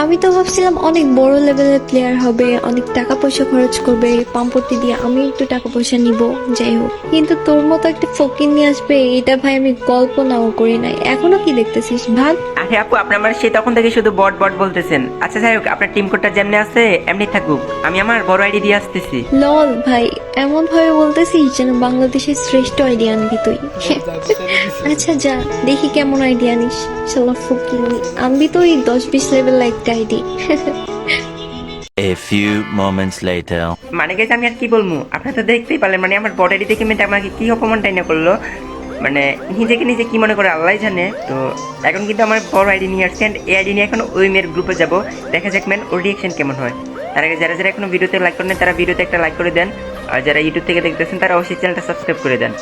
আমি তো ভাবছিলাম অনেক বড় লেভেলের প্লেয়ার হবে, অনেক টাকা পয়সা খরচ করবে, পাম্পটি দিয়ে আমি একটু টাকা পয়সা নিব, যাই হোক। কিন্তু তোর মতো একটা ফকির নিয়ে আসবে, এটা ভাই আমি কল্পনাও করি নাই। এখনো কি দেখতেছিস, ভাগ। আরে আপু, আপনি আমার সেই তখন থেকে শুধু বট বট বলতেছেন। আচ্ছা যাই হোক, আপনার টিম কোডটা যেমনি আছে এমনি থাকুক, আমি আমার বড় আইডি দিয়ে আসতেছি। লল ভাই, এমন ভাবে বলতেছিস যেন বাংলাদেশের শ্রেষ্ঠ আইডিয়া আনবি তুই। আচ্ছা যা, দেখি কেমন আইডিয়া আনিস। শালা ফকির, আনবি তো এই 10-20 লেভেল একটা ID. A few moments later. মানে গেছে আমি আর কি বলবো, আপনি তো দেখতেই পারলেন, মানে আমার বট আইডি দেখে মেয়েটা আমাকে কি অপমানটাই না করলো। মানে নিজেকে নিজে কি মনে করে আল্লাহ জানে। তো এখন কিন্তু আমার বড় আইডি নিয়ে আসছে, অ্যান্ড এই আইডি নিয়ে এখন ওই মেয়ের গ্রুপে যাবো, দেখা যাক ম্যান ওর রিয়েকশন কেমন হয়। তার আগে যারা যারা এখনো ভিডিওতে লাইক করেন তারা ভিডিওতে একটা লাইক করে দেন, আর যারা ইউটিউব থেকে দেখতেছেন তারা অবশ্যই চ্যানেলটা সাবস্ক্রাইব করে দেন।